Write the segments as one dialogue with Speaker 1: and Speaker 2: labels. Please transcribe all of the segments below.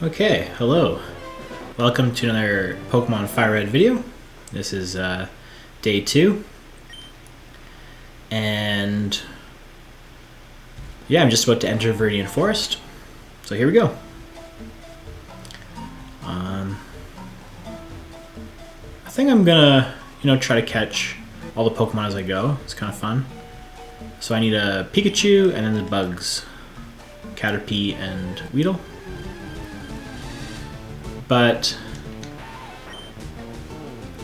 Speaker 1: Okay, hello. Welcome to another Pokémon FireRed video. This is day 2. And yeah, I'm just about to enter Viridian Forest. So here we go. I think I'm gonna, try to catch all the Pokemon as I go. It's kind of fun. So I need a Pikachu and then the bugs. Caterpie and Weedle. But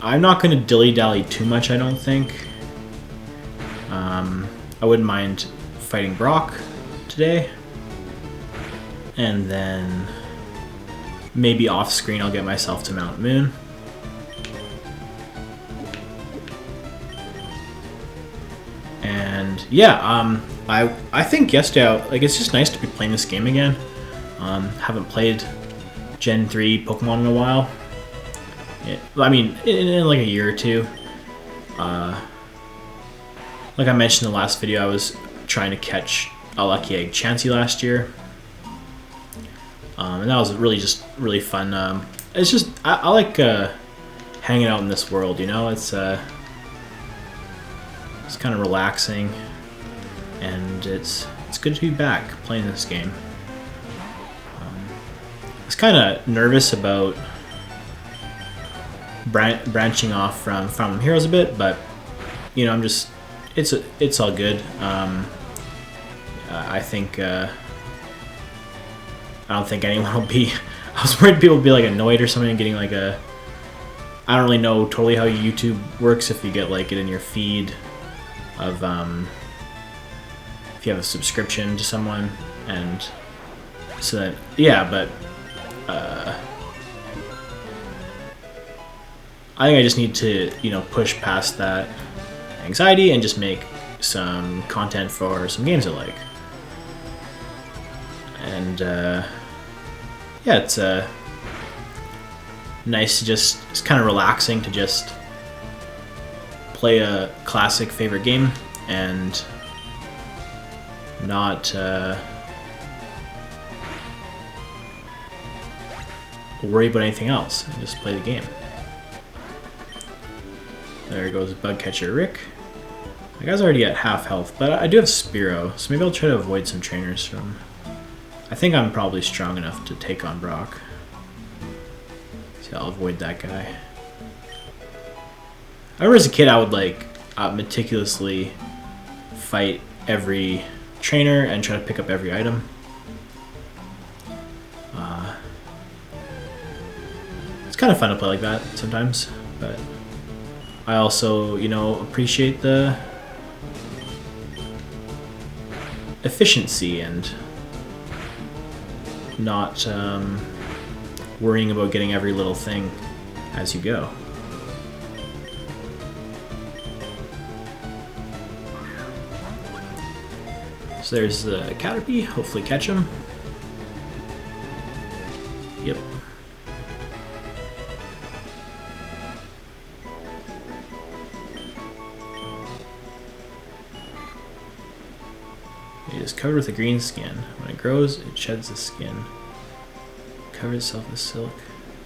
Speaker 1: I'm not going to dilly-dally too much, I don't think. I wouldn't mind fighting Brock today. And then maybe off-screen I'll get myself to Mt.Moon. And yeah, I think yesterday, it's just nice to be playing this game again. Haven't played Gen 3 Pokemon in a while. In like a year or two. Like I mentioned in the last video, I was trying to catch a Lucky Egg Chansey last year. And that was really fun. It's just, I like hanging out in this world, it's kind of relaxing. And it's good to be back playing this game. I was kind of nervous about branching off from Fire Emblem Heroes a bit, but it's all good. I think I don't think anyone will be. I was worried people would be annoyed or something, getting I don't really know totally how YouTube works if you get it in your feed of if you have a subscription to someone, and so that but. I think I just need to, push past that anxiety and just make some content for some games I like. And yeah, it's nice to it's kind of relaxing to just play a classic favorite game and not worry about anything else and just play the game. There goes Bugcatcher Rick. The guy's already at half health, but I do have Spearow, so maybe I'll try to avoid some trainers from... I think I'm probably strong enough to take on Brock. So I'll avoid that guy. I remember as a kid I would meticulously fight every trainer and try to pick up every item. It's kind of fun to play like that sometimes, but I also, appreciate the efficiency and not worrying about getting every little thing as you go. So there's the Caterpie, hopefully catch him. Yep. It is covered with a green skin. When it grows, it sheds the skin, covers itself with silk,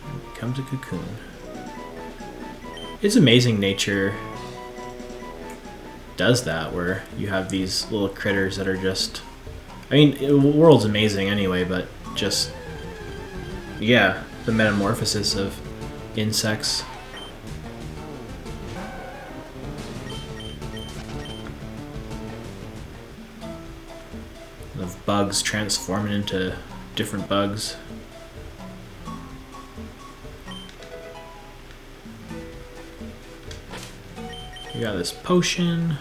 Speaker 1: and becomes a cocoon. It's amazing nature does that, where you have these little critters that are just... the world's amazing anyway, but just... yeah, the metamorphosis of insects. Of bugs transforming into different bugs. We got this potion.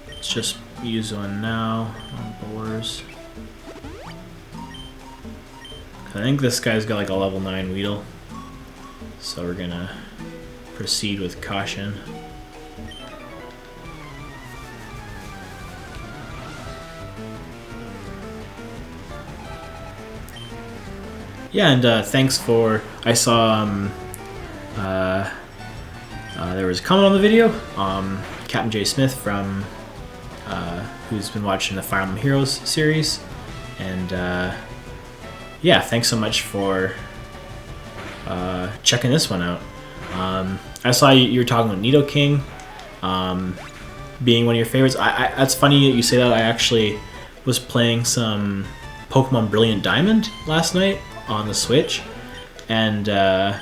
Speaker 1: Let's just use one now on boars. I think this guy's got a level 9 Weedle, so we're gonna proceed with caution. Yeah, and thanks for... I saw there was a comment on the video. Captain J. Smith from who's been watching the Fire Emblem Heroes series, and yeah, thanks so much for checking this one out. I saw you were talking about Nidoking being one of your favorites. That's funny that you say that. I actually was playing some Pokemon Brilliant Diamond last night on the Switch, and I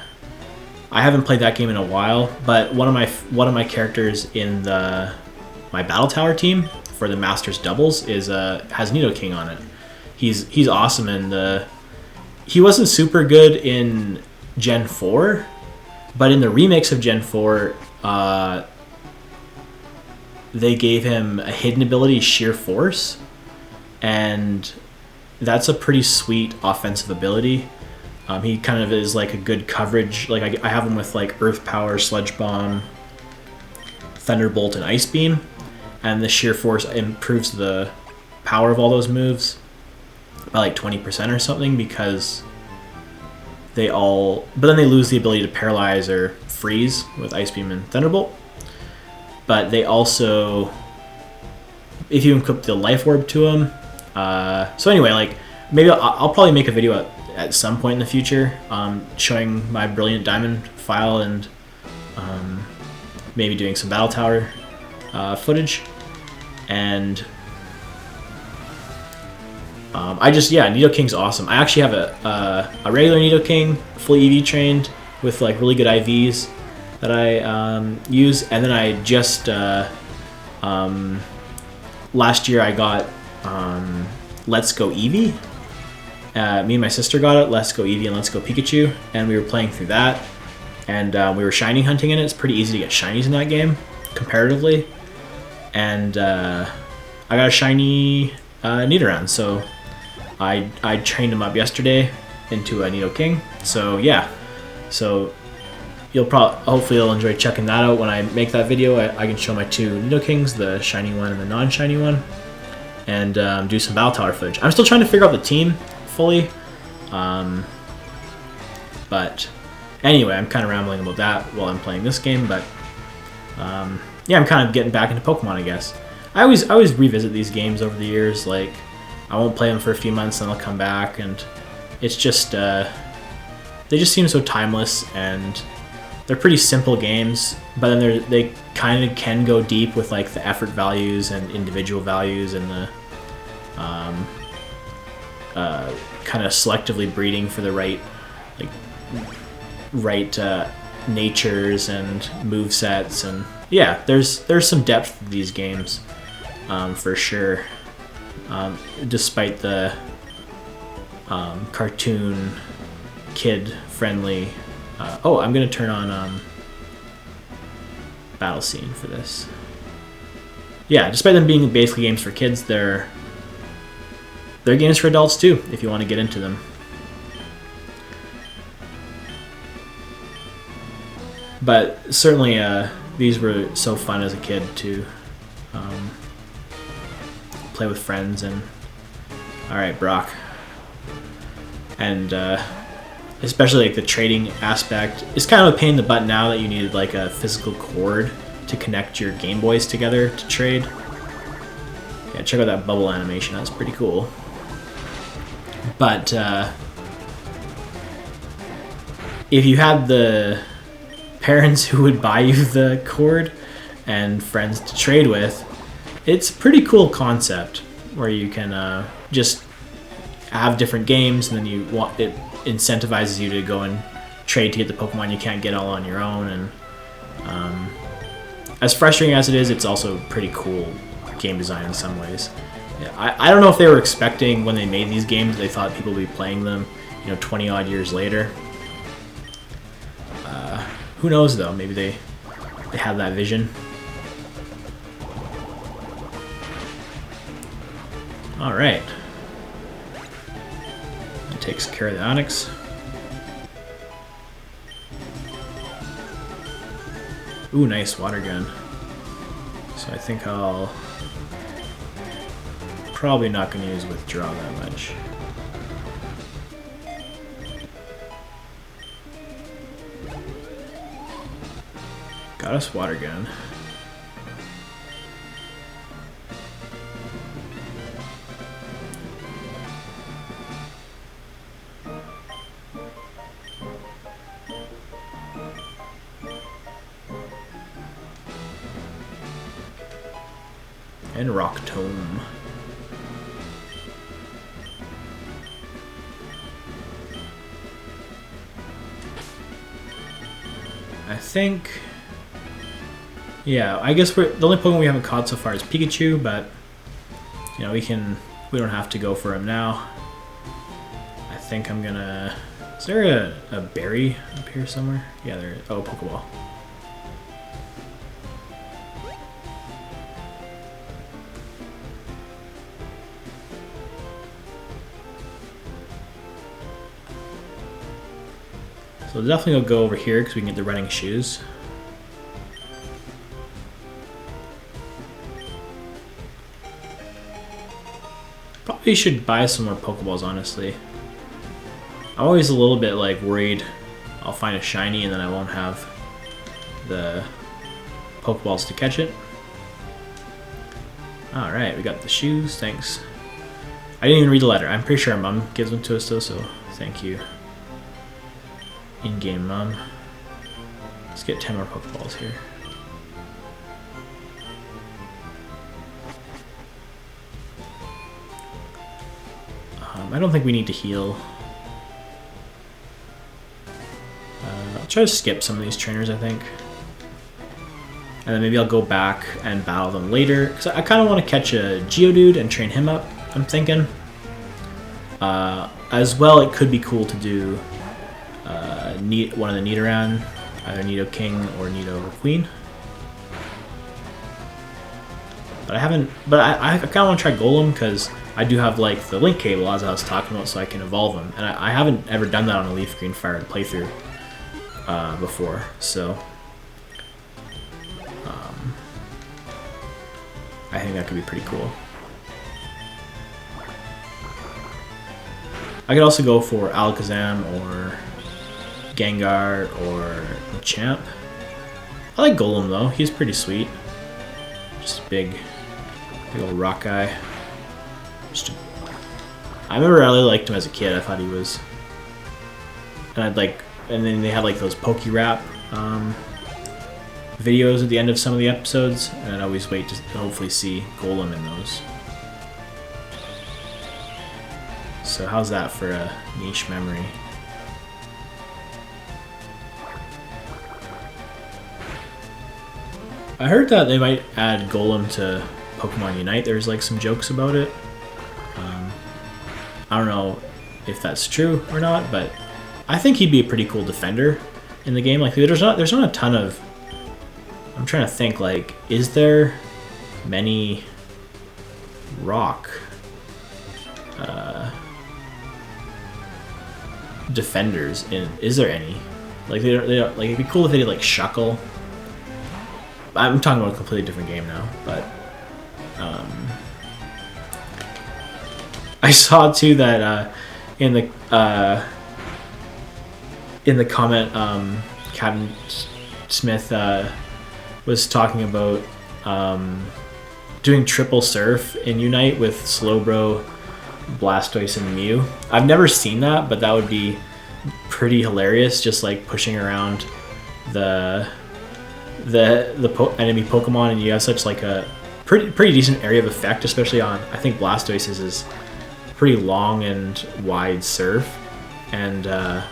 Speaker 1: haven't played that game in a while. But one of my characters in my Battle Tower team for the Masters doubles has Nidoking on it. He's awesome, and he wasn't super good in Gen 4, but in the remakes of Gen 4, they gave him a hidden ability, Sheer Force, and that's a pretty sweet offensive ability. He kind of is like a good coverage. Like I have him with like Earth Power, Sludge Bomb, Thunderbolt, and Ice Beam, and the Sheer Force improves the power of all those moves by like 20% or something, because but then they lose the ability to paralyze or freeze with Ice Beam and Thunderbolt. But they also, if you equip the Life Orb to them, so anyway, like maybe I'll probably make a video at some point in the future showing my Brilliant Diamond file, and maybe doing some Battle Tower footage. And Nidoking's awesome. I actually have a regular Nidoking, fully EV trained with like really good IVs that I use, and then I just last year I got Let's Go Eevee. Me and my sister got it, Let's Go Eevee and Let's Go Pikachu, and we were playing through that, and we were shiny hunting in it. It's pretty easy to get shinies in that game, comparatively, and I got a shiny Nidoran, so I trained him up yesterday into a Nidoking. So yeah, so hopefully you'll enjoy checking that out when I make that video. I can show my two Nidokings, the shiny one and the non-shiny one, and do some Battle Tower footage. I'm still trying to figure out the team fully, but anyway, I'm kind of rambling about that while I'm playing this game. But yeah, I'm kind of getting back into Pokemon, I guess. I always revisit these games over the years. Like, I won't play them for a few months, then I'll come back, and it's just they just seem so timeless, and they're pretty simple games, but then they kind of can go deep with like the effort values and individual values, and the kind of selectively breeding for the right natures and move sets. And yeah, there's some depth to these games, for sure, despite the cartoon kid friendly. I'm gonna turn on Battle Scene for this. Yeah, despite them being basically games for kids, they're games for adults too, if you want to get into them. But certainly these were so fun as a kid to play with friends. And alright, Brock. And especially like the trading aspect. It's kind of a pain in the butt now that you needed like a physical cord to connect your Game Boys together to trade. Yeah, check out that bubble animation. That's pretty cool. But if you had the parents who would buy you the cord and friends to trade with, it's a pretty cool concept where you can just have different games, and then it incentivizes you to go and trade to get the Pokemon you can't get all on your own. And as frustrating as it is, it's also pretty cool game design in some ways. Yeah, I don't know if they were expecting when they made these games, they thought people would be playing them, 20 odd years later. Who knows though? Maybe they had that vision. All right. That takes care of the Onix. Ooh, nice water gun. So I think I'll probably not going to use withdraw that much. Got us water gun. and Rock Tome. I think, yeah, I guess the only Pokemon we haven't caught so far is Pikachu, but you know, we don't have to go for him now. I think I'm gonna, is there a berry up here somewhere? Yeah, there is. Oh, Pokeball. So definitely will go over here because we can get the running shoes. Probably should buy some more Pokeballs, honestly. I'm always a little bit like worried I'll find a shiny and then I won't have the Pokeballs to catch it. Alright, we got the shoes, thanks. I didn't even read the letter. I'm pretty sure our mom gives them to us though, so thank you. In-game mom. Let's get 10 more Pokeballs here. I don't think we need to heal. I'll try to skip some of these trainers, I think. And then maybe I'll go back and battle them later. Because I kind of want to catch a Geodude and train him up, I'm thinking. As well, it could be cool to do one of the Nidoran, either Nidoking or Nidoqueen. But I haven't. But I kind of want to try Golem because I do have like the link cable as I was talking about, so I can evolve them. And I haven't ever done that on a Leaf Green FireRed playthrough before, so I think that could be pretty cool. I could also go for Alakazam or Gengar or Machamp. I like Golem though, he's pretty sweet. Just a big old rock guy. I remember I really liked him as a kid. I thought he was, and then they had like those Poke Rap videos at the end of some of the episodes, and I'd always wait to hopefully see Golem in those. So how's that for a niche memory? I heard that they might add Golem to Pokemon Unite. There's like some jokes about it. I don't know if that's true or not, but I think he'd be a pretty cool defender in the game. Like there's not a ton of. I'm trying to think. Like, is there many rock defenders in? Is there any? Like they don't like. It'd be cool if they did like Shuckle. I'm talking about a completely different game now, but I saw too that in the comment, Captain Smith was talking about doing triple surf in Unite with Slowbro, Blastoise, and Mew. I've never seen that, but that would be pretty hilarious. Just like pushing around the enemy Pokemon, and you have such like a pretty decent area of effect, especially on, I think Blastoise's is pretty long and wide surf, and then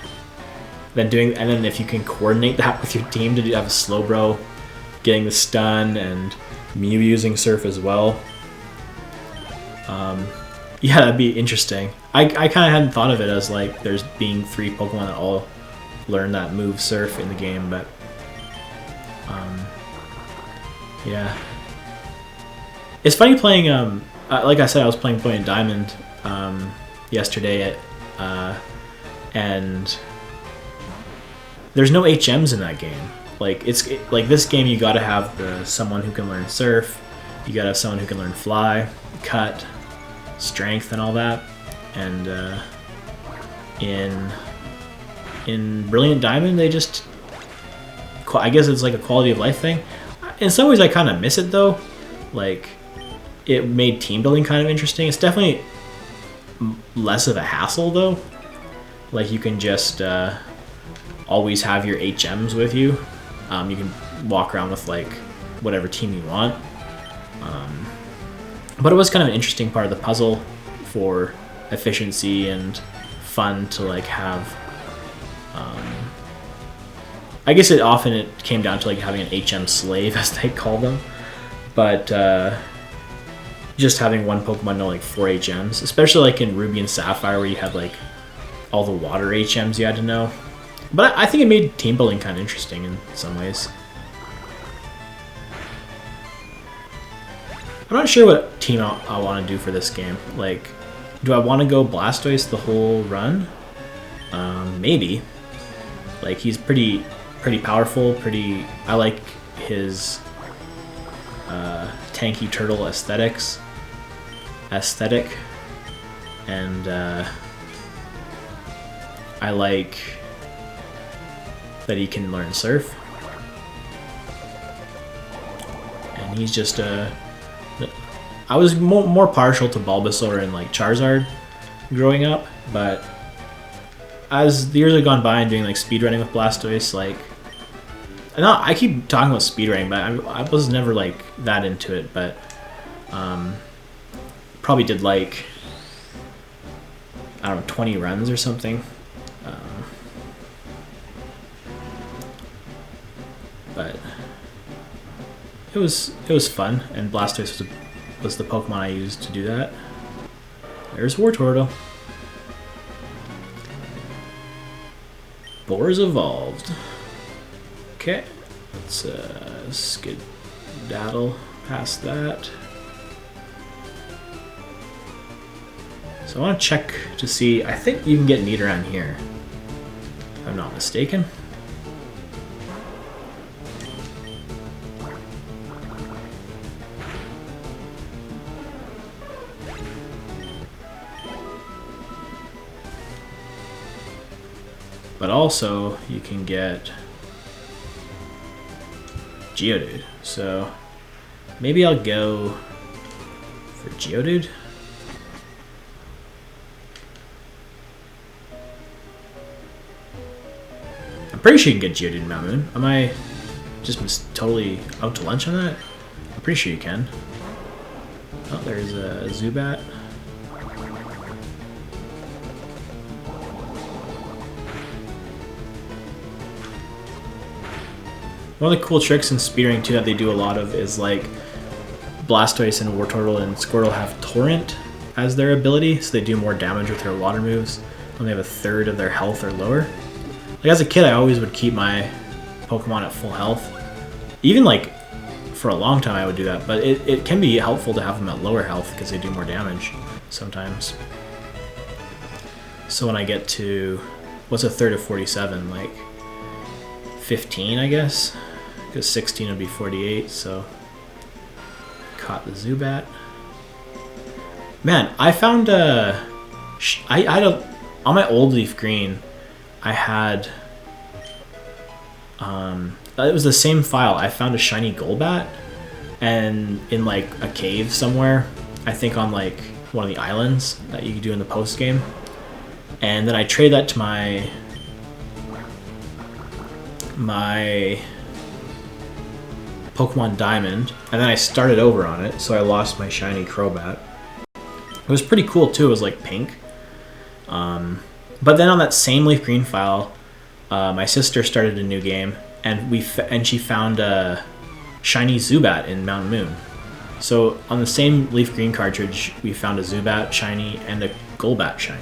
Speaker 1: if you can coordinate that with your team to have a Slowbro getting the stun and Mew using surf as well. Yeah, that'd be interesting. I kind of hadn't thought of it as like there's being 3 Pokemon that all learn that move surf in the game, but yeah. It's funny playing, like I said, I was playing Brilliant Diamond yesterday, and there's no HMs in that game. Like like this game, you gotta have someone who can learn Surf, you gotta have someone who can learn Fly, Cut, Strength, and all that. And in Brilliant Diamond, they just, I guess it's like a quality of life thing. In some ways, I kind of miss it though. Like, it made team building kind of interesting. It's definitely less of a hassle though. Like, you can just always have your HMs with you. You can walk around with like whatever team you want. But it was kind of an interesting part of the puzzle for efficiency and fun to like have. I guess it came down to like having an HM slave, as they call them, but just having one Pokemon know like 4 HMs, especially like in Ruby and Sapphire where you had like all the water HMs you had to know. But I think it made team building kind of interesting in some ways. I'm not sure what team I want to do for this game. Like, do I want to go Blastoise the whole run? Maybe. Like, he's pretty powerful. I like his tanky turtle aesthetic, and I like that he can learn Surf, and he's just I was more partial to Bulbasaur and like Charizard growing up, but as the years have gone by and doing like speedrunning with Blastoise, like, I keep talking about speedrunning, but I was never like that into it, but probably did like, I don't know, 20 runs or something. But it was fun, and Blastoise was the Pokemon I used to do that. There's Wartortle. Boar's evolved. Okay, let's skedaddle past that. So I want to check to see, I think you can get Nidoran here, if I'm not mistaken. But also, you can get Geodude. So maybe I'll go for Geodude. I'm pretty sure you can get Geodude in Mt.Moon. Am I just totally out to lunch on that? I'm pretty sure you can. Oh, there's a Zubat. One of the cool tricks in speedrunning too that they do a lot of is like Blastoise and Wartortle and Squirtle have Torrent as their ability, so they do more damage with their water moves when they have a third of their health or lower. Like as a kid, I always would keep my Pokemon at full health. Even like for a long time I would do that, but it can be helpful to have them at lower health because they do more damage sometimes. So when I get to, what's a third of 47? Like 15, I guess? Because 16 would be 48, so caught the Zubat. Man, I found on my old Leaf Green, I had it was the same file. I found a shiny Golbat, and in like a cave somewhere, I think on like one of the islands that you could do in the post game, and then I traded that to my Pokemon Diamond, and then I started over on it, so I lost my shiny Crobat. It was pretty cool too. It was like pink. But then on that same Leaf Green file, my sister started a new game, and she found a shiny Zubat in Mt.Moon. So on the same Leaf Green cartridge, we found a Zubat shiny and a Golbat shiny.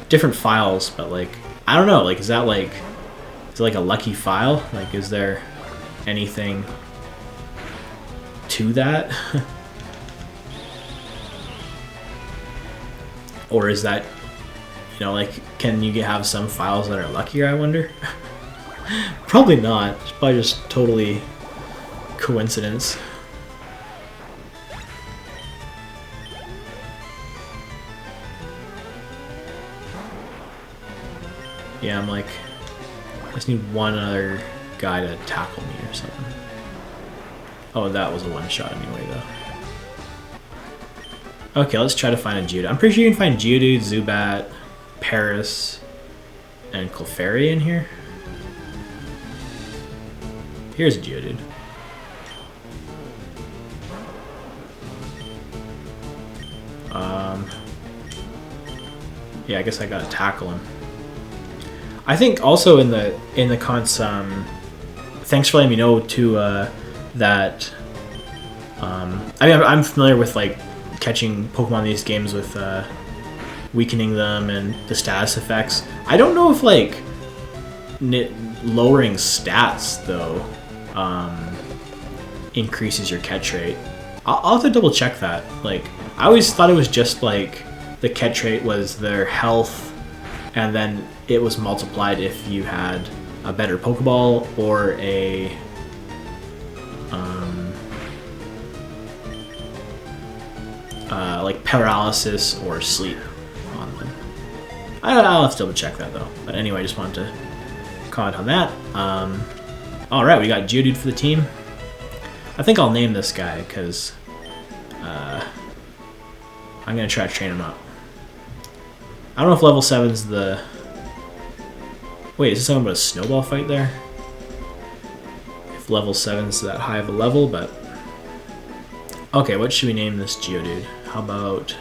Speaker 1: Different files, but like, I don't know. Like, is it like a lucky file? Like, is there anything to that? Or is that, like, can you have some files that are luckier, I wonder? Probably not. It's probably just totally coincidence. Yeah, I'm like, I just need one other guy to tackle me or something. Oh, that was a one-shot anyway, though. Okay, let's try to find a Geodude. I'm pretty sure you can find Geodude, Zubat, Paris, and Clefairy in here. Here's a Geodude. Yeah, I guess I gotta tackle him. I think also in the cons, thanks for letting me know too that I mean I'm familiar with like catching Pokemon in these games with weakening them and the status effects. I don't know if like lowering stats though increases your catch rate. I'll have to double check that. Like I always thought it was just like the catch rate was their health, and then it was multiplied if you had a better Pokeball or a like paralysis or sleep on them. I'll have to double check that though. But anyway, I just wanted to comment on that. Alright, we got Geodude for the team. I think I'll name this guy because I'm going to try to train him up. I don't know if level 7's the... Wait, is this something about a snowball fight there? If level 7's that high of a level, but... Okay, what should we name this Geodude? How about...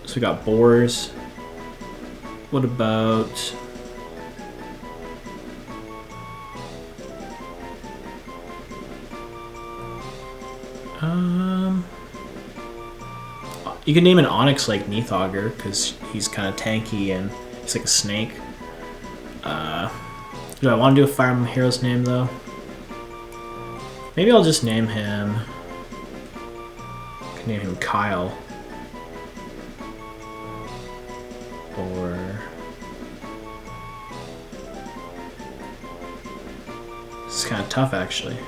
Speaker 1: So we got boars. What about... You can name an Onyx like Neathauger because he's kind of tanky and he's like a snake. Do I want to do a Fire Emblem Heroes name though? Maybe I'll just name him. I can name him Kyle. Or this is kind of tough actually.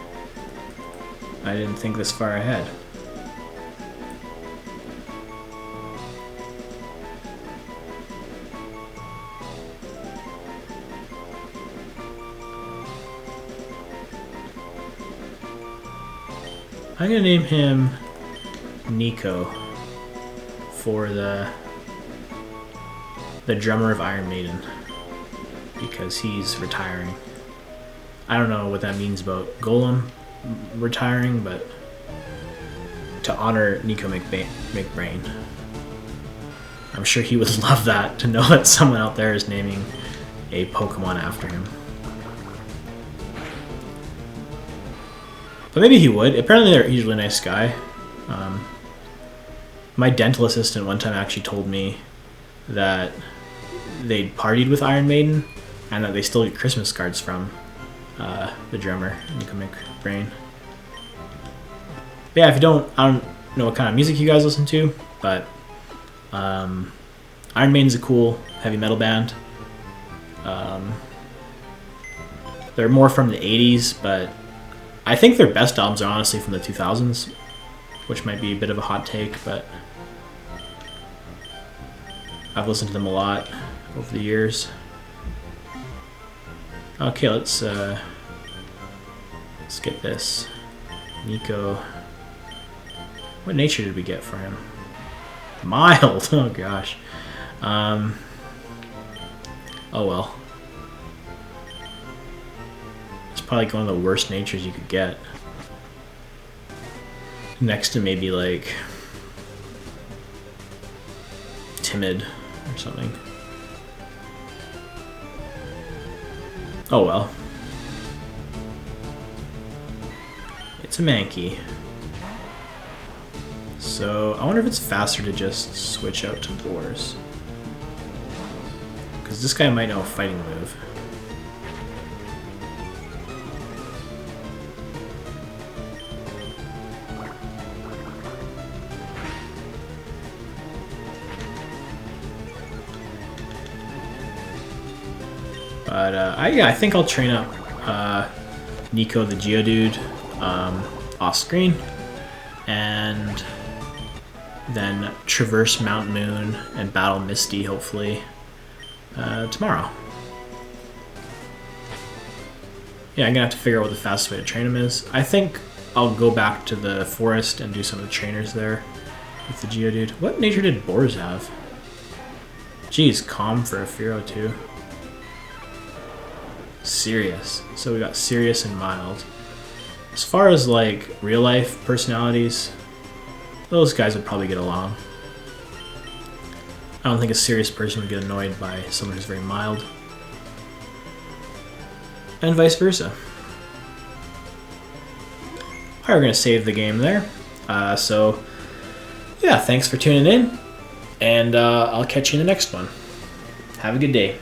Speaker 1: I didn't think this far ahead. I'm gonna name him Nico for the drummer of Iron Maiden because he's retiring. I don't know what that means about Golem retiring, but to honor Nico McBrain. I'm sure he would love that, to know that someone out there is naming a Pokemon after him. But maybe he would. Apparently he's a really nice guy. My dental assistant one time actually told me that they'd partied with Iron Maiden and that they still get Christmas cards from the drummer, Nico McBrain. But yeah, if you don't, I don't know what kind of music you guys listen to, but Iron Maiden's a cool heavy metal band. They're more from the 80s, but I think their best albums are honestly from the 2000s, which might be a bit of a hot take, but I've listened to them a lot over the years. Okay, let's get this. Nico. What nature did we get for him? Mild. Oh gosh. Oh well. It's probably like one of the worst natures you could get. Next to maybe like timid or something. Oh well. It's a Mankey. So I wonder if it's faster to just switch out to boars. Because this guy might know a fighting move. But I think I'll train up Nico the Geodude off screen, and then traverse Mt.Moon and battle Misty hopefully tomorrow. Yeah, I'm gonna have to figure out what the fastest way to train him is. I think I'll go back to the forest and do some of the trainers there with the Geodude. What nature did boars have? Geez, calm for a Fearow too. serious. So we got serious and mild. As far as like real life personalities, those guys would probably get along. I don't think a serious person would get annoyed by someone who's very mild. And vice versa. Alright, we're going to save the game there. So, yeah, thanks for tuning in. And I'll catch you in the next one. Have a good day.